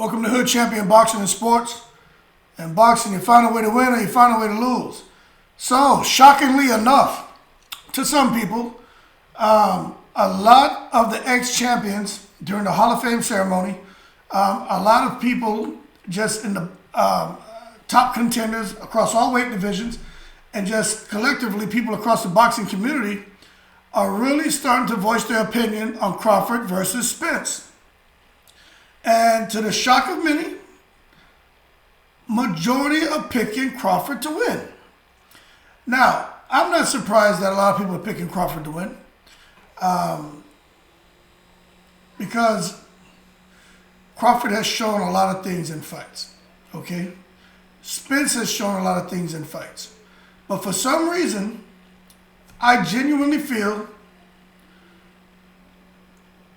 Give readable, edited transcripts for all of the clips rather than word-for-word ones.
Welcome to Hood Champion Boxing and Sports. In boxing, you find a way to win or you find a way to lose. So, shockingly enough, to some people, a lot of the ex-champions during the Hall of Fame ceremony, a lot of people just in the top contenders across all weight divisions, and just collectively people across the boxing community are really starting to voice their opinion on Crawford versus Spence. And to the shock of many, majority are picking Crawford to win. Now, I'm not surprised that a lot of people are picking Crawford to win, because Crawford has shown a lot of things in fights, okay? Spence has shown a lot of things in fights. But for some reason, I genuinely feel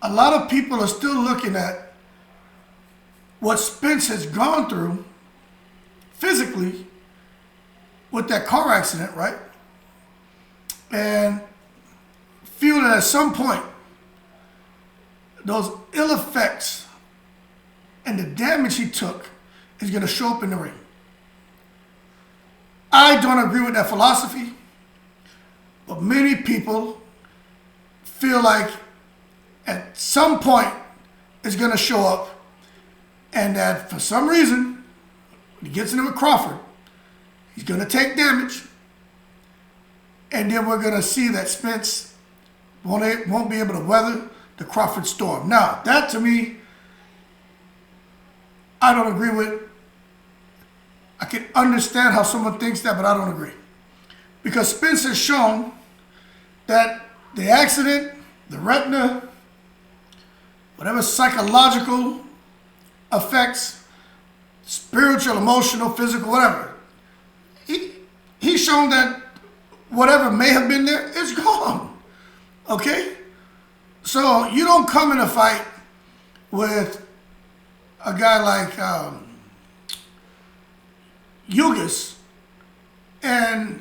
a lot of people are still looking at what Spence has gone through physically with that car accident, right? And feel that at some point, those ill effects and the damage he took is going to show up in the ring. I don't agree with that philosophy, but many people feel like at some point it's going to show up, and that for some reason, when he gets into with Crawford, he's going to take damage, and then we're going to see that Spence won't be able to weather the Crawford storm. Now, that to me, I don't agree with. I can understand how someone thinks that, but I don't agree. Because Spence has shown that the accident, the retina, whatever psychological effects, spiritual, emotional, physical, whatever, he's shown that whatever may have been there is gone. Okay? So you don't come in a fight with a guy like Ugas and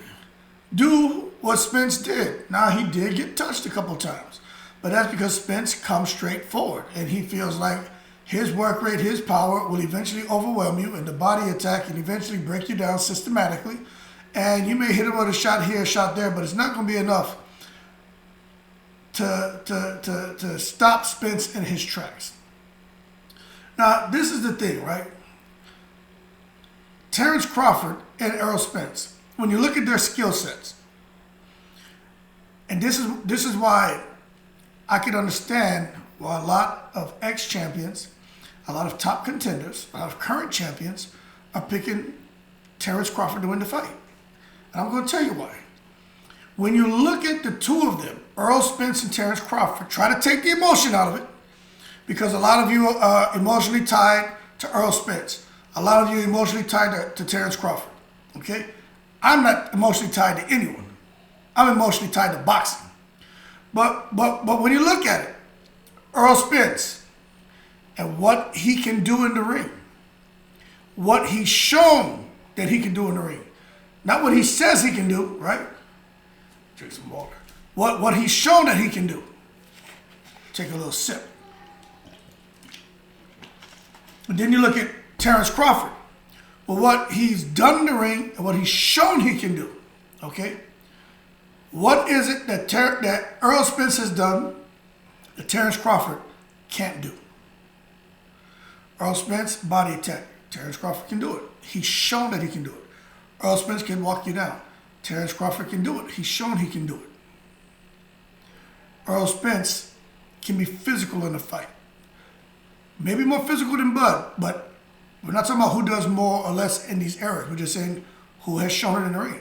do what Spence did. Now, he did get touched a couple times, but that's because Spence comes straight forward and he feels like his work rate, his power will eventually overwhelm you, and the body attack can eventually break you down systematically. And you may hit him with a shot here, a shot there, but it's not going to be enough to stop Spence in his tracks. Now, this is the thing, right? Terrence Crawford and Errol Spence, when you look at their skill sets, and this is why I can understand why a lot of ex-champions, a lot of top contenders, a lot of current champions are picking Terrence Crawford to win the fight. And I'm going to tell you why. When you look at the two of them, Errol Spence and Terrence Crawford, try to take the emotion out of it, because a lot of you are emotionally tied to Errol Spence. A lot of you are emotionally tied to Terrence Crawford, okay? I'm not emotionally tied to anyone. I'm emotionally tied to boxing. But when you look at it, Errol Spence and what he can do in the ring, what he's shown that he can do in the ring, not what he says he can do, right? Drink some water. What he's shown that he can do. Take a little sip. But then you look at Terrence Crawford. Well, what he's done in the ring and what he's shown he can do, okay? What is it that Errol Spence has done that Terrence Crawford can't do? Errol Spence, body attack. Terrence Crawford can do it. He's shown that he can do it. Errol Spence can walk you down. Terrence Crawford can do it. He's shown he can do it. Errol Spence can be physical in a fight. Maybe more physical than Bud, but we're not talking about who does more or less in these areas. We're just saying who has shown it in the ring.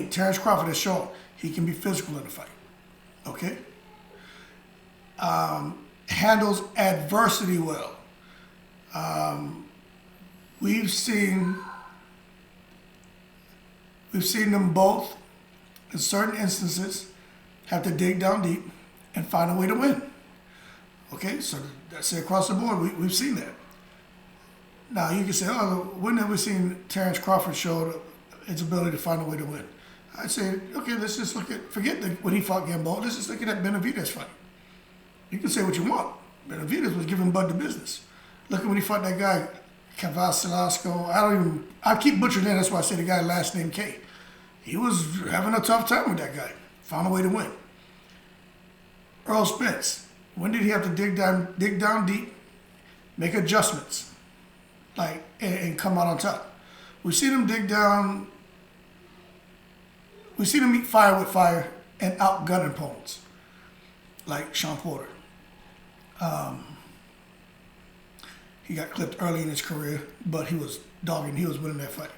Terrence Crawford has shown he can be physical in a fight. Okay? Handles adversity well. We've seen them both, in certain instances, have to dig down deep and find a way to win. Okay, so that's it across the board. We've seen that. Now, you can say, oh, when have we seen Terrence Crawford show his ability to find a way to win? I'd say, okay, let's just forget when he fought Gamboa, let's just look at that Benavidez fight. You can say what you want. Benavidez was giving Bud the business. Look at when he fought that guy, Cavassilasco. I keep butchering that. That's why I say the guy last name K. He was having a tough time with that guy. Found a way to win. Errol Spence. When did he have to dig down deep, make adjustments, and come out on top? We've seen him dig down. We've seen him meet fire with fire and outgun opponents, like Sean Porter. He got clipped early in his career, but he was dogging. He was winning that fight.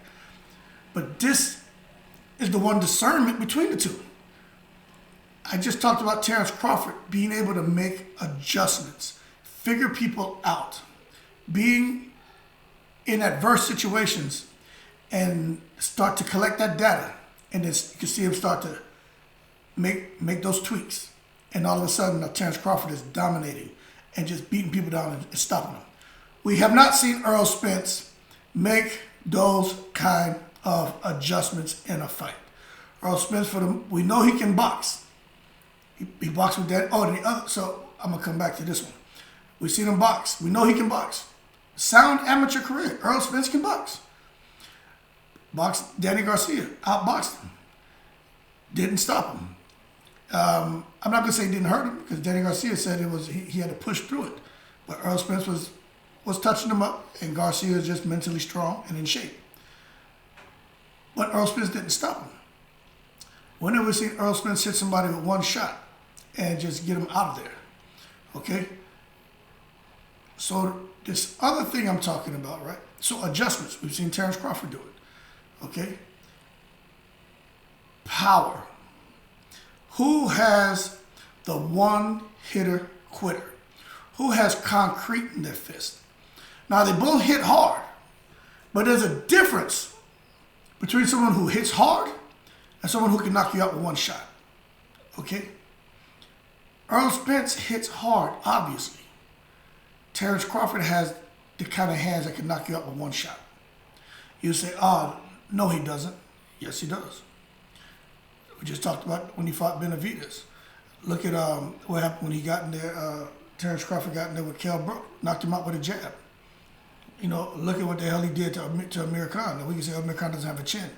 But this is the one discernment between the two. I just talked about Terrence Crawford being able to make adjustments, figure people out, being in adverse situations, and start to collect that data. And then you can see him start to make those tweaks. And all of a sudden, now Terrence Crawford is dominating and just beating people down and stopping them. We have not seen Errol Spence make those kind of adjustments in a fight. Errol Spence, we know he can box. He boxed with that. Oh, and the other. So I'm gonna come back to this one. We've seen him box. We know he can box. Sound amateur career. Errol Spence can box. Boxed Danny Garcia, outboxed him. Didn't stop him. I'm not gonna say it didn't hurt him because Danny Garcia said it was he had to push through it. But Errol Spence was touching him up, and Garcia is just mentally strong and in shape. But Errol Spence didn't stop him. When have we seen Errol Spence hit somebody with one shot and just get him out of there? Okay? So this other thing I'm talking about, right? So adjustments. We've seen Terrence Crawford do it. Okay? Power. Who has the one-hitter quitter? Who has concrete in their fist? Now, they both hit hard, but there's a difference between someone who hits hard and someone who can knock you out with one shot. Okay? Errol Spence hits hard, obviously. Terrence Crawford has the kind of hands that can knock you out with one shot. You say, oh, no, he doesn't. Yes, he does. We just talked about when he fought Benavidez. Look at what happened when he got in there. Terrence Crawford got in there with Kell Brook, knocked him out with a jab. You know, look at what the hell he did to Amir Khan. Now, we can say Amir Khan doesn't have a chin.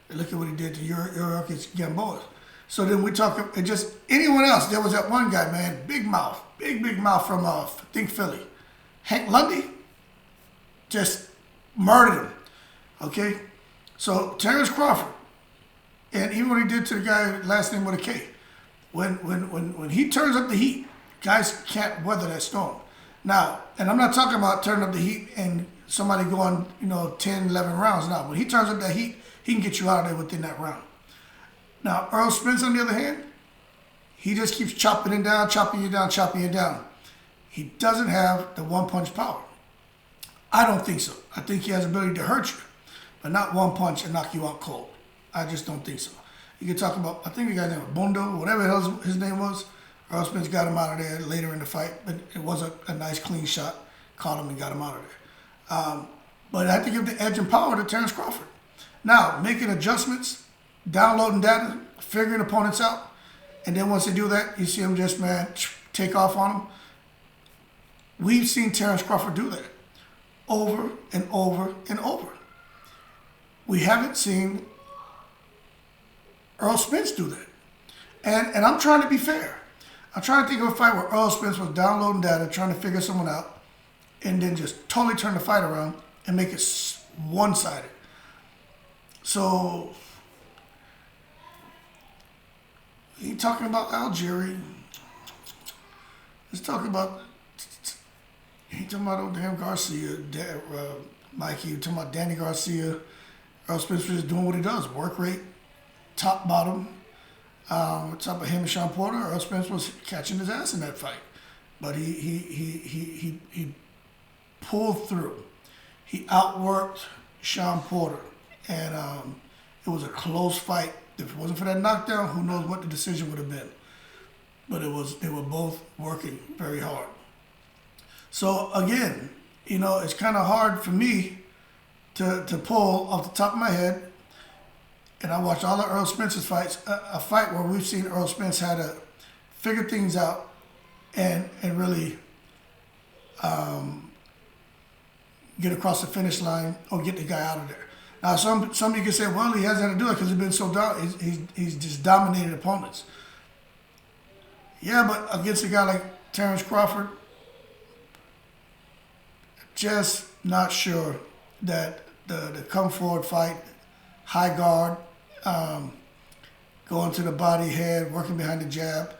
Look at what he did to Yuriorkis Gamboa. So then we talk, and just anyone else. There was that one guy, man, big mouth from, I think, Philly. Hank Lundy just murdered him. Okay? So Terrence Crawford, and even what he did to the guy, last name with a K, when he turns up the heat, guys can't weather that storm. Now, and I'm not talking about turning up the heat and somebody going, 10, 11 rounds. Now, when he turns up that heat, he can get you out of there within that round. Now, Errol Spence, on the other hand, he just keeps chopping you down. He doesn't have the one-punch power. I don't think so. I think he has the ability to hurt you, but not one punch and knock you out cold. I just don't think so. You can talk about, I think the guy's name was Bondo, whatever the hell his name was. Errol Spence got him out of there later in the fight, but it was a nice, clean shot. Caught him and got him out of there. But I have to give the edge and power to Terrence Crawford. Now, making adjustments, downloading data, figuring opponents out, and then once they do that, you see him just, take off on them. We've seen Terrence Crawford do that over and over and over. We haven't seen Errol Spence do that. And I'm trying to be fair. I'm trying to think of a fight where Errol Spence was downloading data, trying to figure someone out, and then just totally turn the fight around and make it one-sided. So, he talking about Algeria. He's talking about old damn Garcia, Mikey. Talking about Danny Garcia. Errol Spence was just doing what he does. Work rate, top, bottom. What's up with him and Sean Porter? Errol Spence was catching his ass in that fight. But he pulled through. He outworked Sean Porter. And it was a close fight. If it wasn't for that knockdown, who knows what the decision would have been. But they were both working very hard. So again, it's kind of hard for me to pull off the top of my head. And I watched all of Errol Spence's fights, a fight where we've seen Errol Spence had to figure things out and really get across the finish line or get the guy out of there. Now, some of you can say, well, he hasn't had to do it because he's been so he's just dominated opponents. Yeah, but against a guy like Terrence Crawford, just not sure that the come forward fight, high guard, going to the body, head, working behind the jab,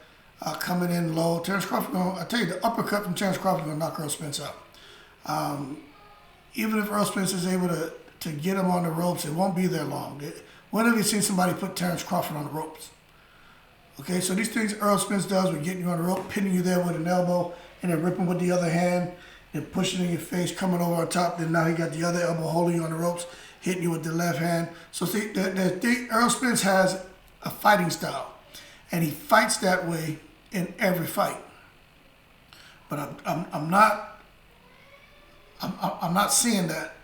coming in low. Terrence Crawford, I tell you, the uppercut from Terrence Crawford is going to knock Errol Spence out. Even if Errol Spence is able to get him on the ropes, it won't be there long. When have you seen somebody put Terrence Crawford on the ropes? Okay, so these things Errol Spence does with getting you on the rope, pinning you there with an elbow, and then ripping with the other hand, then pushing in your face, coming over on top, then now he got the other elbow holding you on the ropes, hitting you with the left hand. So see, Errol Spence has a fighting style, and he fights that way in every fight. But I'm not seeing that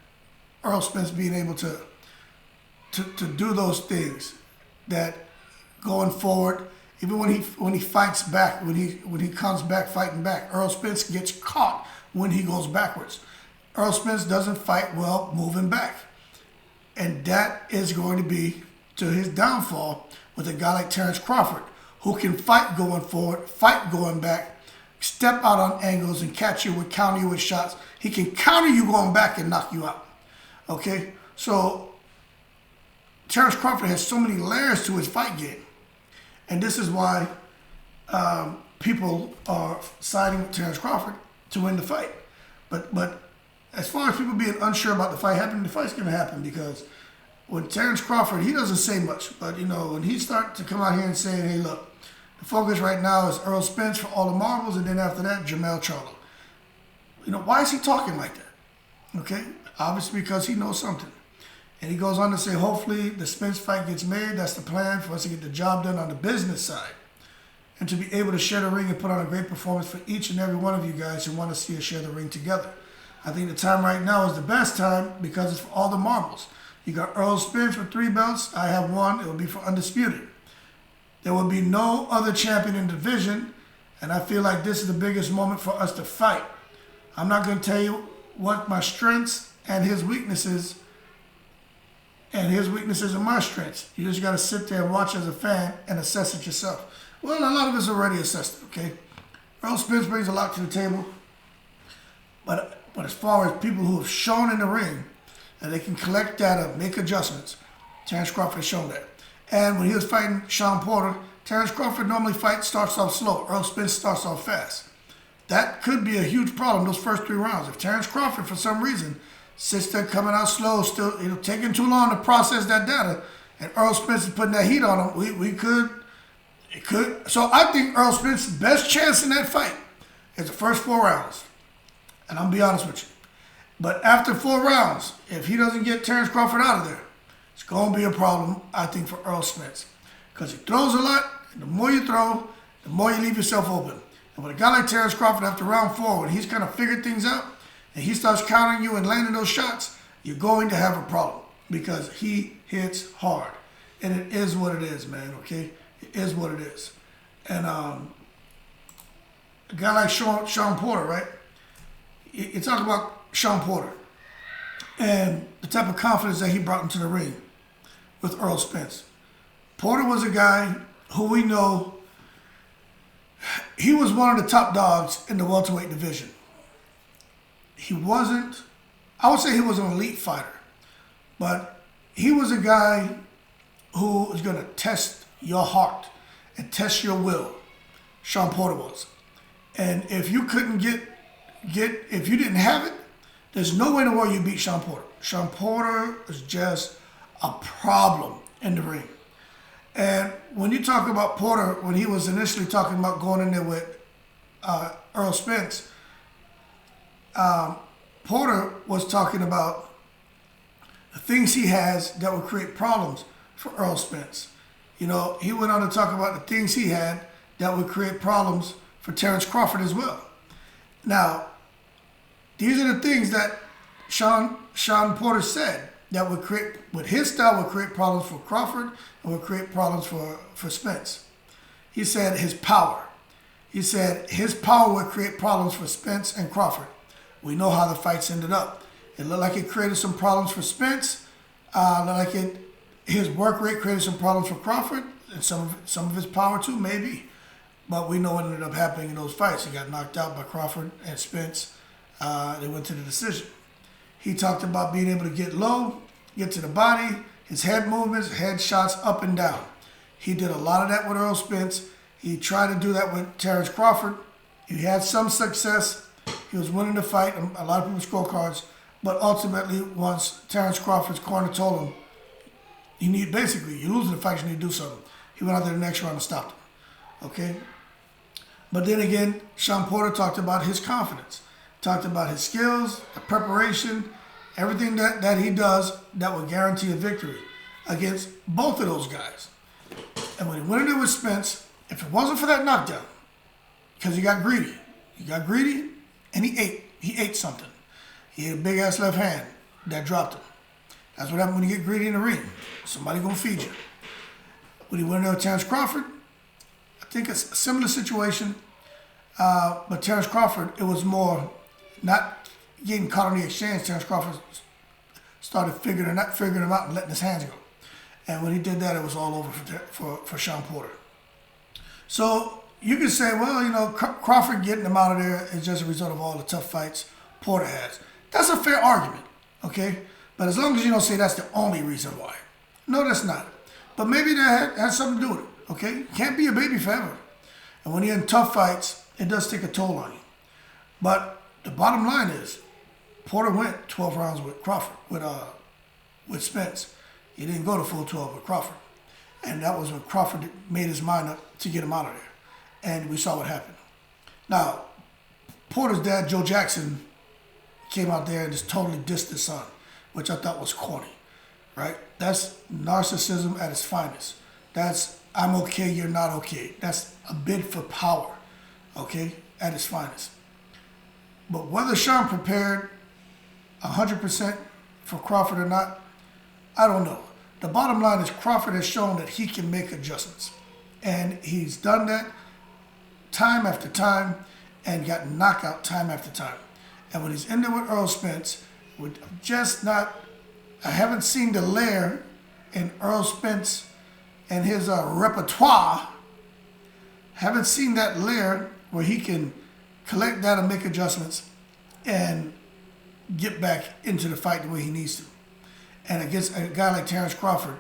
Errol Spence being able to do those things, that going forward, even when he fights back, when he comes back fighting back, Errol Spence gets caught when he goes backwards. Errol Spence doesn't fight well moving back, and that is going to be to his downfall with a guy like Terrence Crawford, who can fight going forward, fight going back, step out on angles and catch you with, counter you with shots. He can counter you going back and knock you out. Okay, so Terrence Crawford has so many layers to his fight game. And this is why people are siding with Terrence Crawford to win the fight. But as far as people being unsure about the fight happening, the fight's going to happen, because when Terrence Crawford, he doesn't say much. But, you know, when he starts to come out here and say, hey, look, the focus right now is Errol Spence for all the marbles, and then after that, Jermell Charlo. You know, why is he talking like that? Okay? Obviously because he knows something. And he goes on to say, hopefully the Spence fight gets made. That's the plan, for us to get the job done on the business side, and to be able to share the ring and put on a great performance for each and every one of you guys who want to see us share the ring together. I think the time right now is the best time, because it's for all the marbles. You got Errol Spence with 3 belts. I have 1. It will be for undisputed. There will be no other champion in the division, and I feel like this is the biggest moment for us to fight. I'm not going to tell you what my strengths and his weaknesses are my strengths. You just got to sit there and watch as a fan and assess it yourself. Well, a lot of us already assessed it, okay? Errol Spence brings a lot to the table, but as far as people who have shown in the ring that they can collect data, make adjustments, Terrence Crawford has shown that. And when he was fighting Shawn Porter, Terrence Crawford normally starts off slow. Errol Spence starts off fast. That could be a huge problem those first 3 rounds. If Terrence Crawford, for some reason, sits there coming out slow, still taking too long to process that data, and Errol Spence is putting that heat on him, it could. So I think Errol Spence's best chance in that fight is the first 4 rounds. And I'll be honest with you. But after 4 rounds, if he doesn't get Terrence Crawford out of there, it's going to be a problem, I think, for Errol Spence. Because he throws a lot, and the more you throw, the more you leave yourself open. And with a guy like Terrence Crawford, after round 4, when he's kind of figured things out, and he starts countering you and landing those shots, you're going to have a problem, because he hits hard. And it is what it is, man, okay? It is what it is. And a guy like Shawn Porter, right? You talk about Shawn Porter and the type of confidence that he brought into the ring with Errol Spence. Porter was a guy who we know, he was one of the top dogs in the welterweight division. He wasn't, I would say he was an elite fighter, but he was a guy who was going to test your heart and test your will. Shawn Porter was. And if you couldn't if you didn't have it, there's no way in the world you beat Shawn Porter. Shawn Porter is just a problem in the ring. And when you talk about Porter, when he was initially talking about going in there with Errol Spence, Porter was talking about the things he has that would create problems for Errol Spence. You know, he went on to talk about the things he had that would create problems for Terrence Crawford as well. Now, these are the things that Shawn Porter said that would create, with his style, would create problems for Crawford and would create problems for Spence. He said his power. He said his power would create problems for Spence and Crawford. We know how the fights ended up. It looked like it created some problems for Spence. Looked like his work rate created some problems for Crawford, and some of his power too, maybe. But we know what ended up happening in those fights. He got knocked out by Crawford and Spence. They went to the decision. He talked about being able to get low, get to the body, his head movements, head shots up and down. He did a lot of that with Errol Spence. He tried to do that with Terrence Crawford. He had some success. He was winning the fight, a lot of people's scorecards. But ultimately, once Terrence Crawford's corner told him, you're losing the fight, you need to do something. He went out there the next round and stopped him. Okay? But then again, Sean Porter talked about his confidence, talked about his skills, the preparation, everything that he does that would guarantee a victory against both of those guys. And when he went in there with Spence, if it wasn't for that knockdown, because he got greedy and he ate something. He had a big ass left hand that dropped him. That's what happens when you get greedy in the ring. Somebody gonna feed you. When he went in there with Terrence Crawford, I think it's a similar situation, but Terrence Crawford, it was more not getting caught on the exchange. Terrence Crawford started figuring him out and letting his hands go. And when he did that, it was all over for Sean Porter. So you can say, well, Crawford getting him out of there is just a result of all the tough fights Porter has. That's a fair argument, okay? But as long as you don't say that's the only reason why. No, that's not. But maybe that has something to do with it, okay? You can't be a baby forever. And when you're in tough fights, it does take a toll on you. But the bottom line is, Porter went 12 rounds with Crawford, with Spence. He didn't go to full 12 with Crawford. And that was when Crawford made his mind up to get him out of there. And we saw what happened. Now, Porter's dad, Joe Jackson, came out there and just totally dissed his son, which I thought was corny, right? That's narcissism at its finest. That's, I'm okay, you're not okay. That's a bid for power, okay, at its finest. But whether Sean prepared 100% for Crawford or not, I don't know. The bottom line is Crawford has shown that he can make adjustments. And he's done that time after time and got knockout time after time. And when he's in there with Errol Spence, I haven't seen the layer in Errol Spence and his repertoire. Haven't seen that layer where he can collect that and make adjustments and get back into the fight the way he needs to. And against a guy like Terrence Crawford,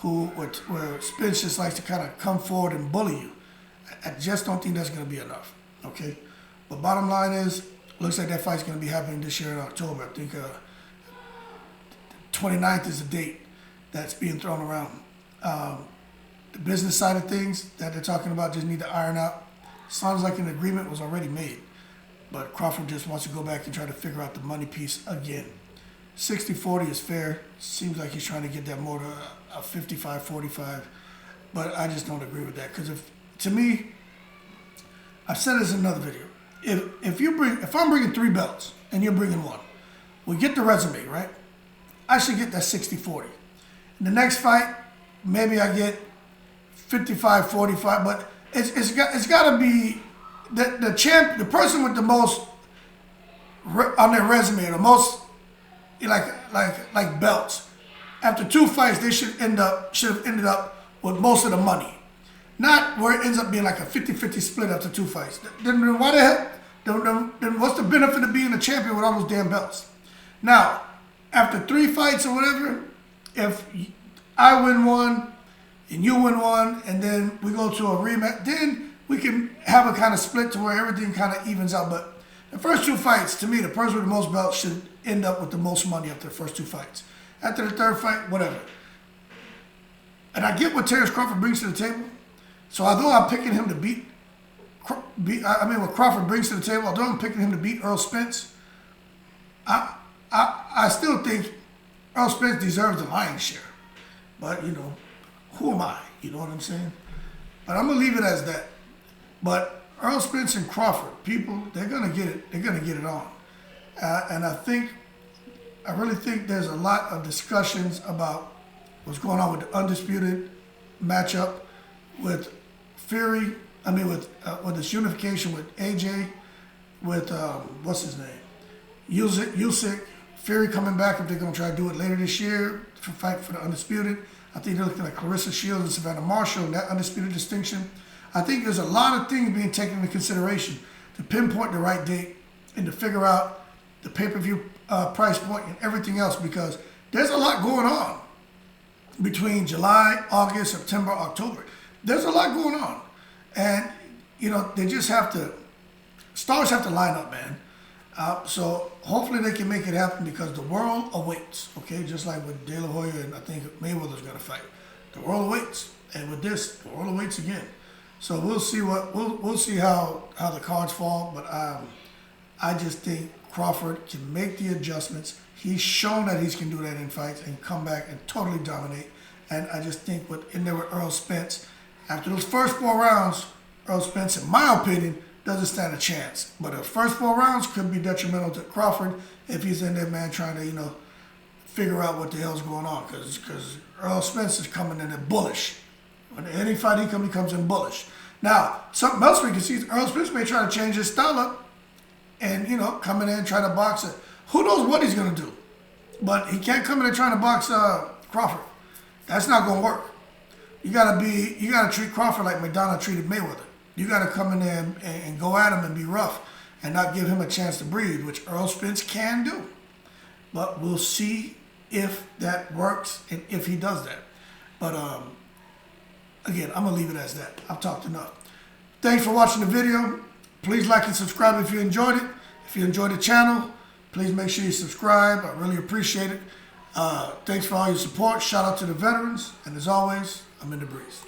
where Spence just likes to kind of come forward and bully you, I just don't think that's going to be enough, okay? But bottom line is, looks like that fight's going to be happening this year in October. I think 29th is the date that's being thrown around. The business side of things that they're talking about just need to iron out. Sounds like an agreement was already made, but Crawford just wants to go back and try to figure out the money piece again. 60-40 is fair. Seems like he's trying to get that more to a 55-45, but I just don't agree with that, because to me, I've said this in another video. If I'm bringing 3 belts and you're bringing 1, we get the resume, right? I should get that 60-40. In the next fight, maybe I get 55-45, but it's got to be the person with the most on their resume, the most like belts. After 2 fights, they should have ended up with most of the money. Not where it ends up being like a 50-50 split after 2 fights. Then why the hell? Then what's the benefit of being a champion with all those damn belts? Now, after 3 fights or whatever, if I win 1 and you win 1, and then we go to a rematch, then we can have a kind of split to where everything kind of evens out. But the first 2 fights, to me, the person with the most belts should end up with the most money after the first 2 fights. After the 3rd fight, whatever. And I get what Terrence Crawford brings to the table. So although I'm picking him to what Crawford brings to the table, although I'm picking him to beat Errol Spence, I still think Errol Spence deserves the lion's share. But, who am I? You know what I'm saying? But I'm going to leave it as that. But Errol Spence and Crawford, people, they're going to get it. They're going to get it on. And I really think there's a lot of discussions about what's going on with the undisputed matchup with Fury. With this unification with AJ, with what's his name, Usyk, Fury coming back if they're going to try to do it later this year for fight for the Undisputed. I think they're looking at Clarissa Shields and Savannah Marshall in that Undisputed distinction. I think there's a lot of things being taken into consideration to pinpoint the right date and to figure out the pay-per-view price point and everything else, because there's a lot going on between July, August, September, October. There's a lot going on. And, they just have to, stars have to line up, man. So hopefully they can make it happen, because the world awaits, okay? Just like with De La Hoya and I think Mayweather's going to fight. The world awaits. And with this, the world awaits again. So we'll see we'll see how the cards fall, but I just think Crawford can make the adjustments. He's shown that he can do that in fights and come back and totally dominate. And I just think in there with Errol Spence, after those first 4 rounds, Errol Spence, in my opinion, doesn't stand a chance. But the first 4 rounds could be detrimental to Crawford if he's in there, man, trying to, figure out what the hell's going on. Because Errol Spence is coming in there bullish. When any fight he comes in bullish. Now, something else we can see is Errol Spence may try to change his style up and, come in there and try to box it. Who knows what he's going to do? But he can't come in there trying to box Crawford. That's not going to work. You got to treat Crawford like McDonough treated Mayweather. You got to come in there and go at him and be rough and not give him a chance to breathe, which Errol Spence can do. But we'll see if that works and if he does that. But, again, I'm going to leave it as that. I've talked enough. Thanks for watching the video. Please like and subscribe if you enjoyed it. If you enjoyed the channel, please make sure you subscribe. I really appreciate it. Thanks for all your support. Shout out to the veterans. And as always, I'm in the breeze.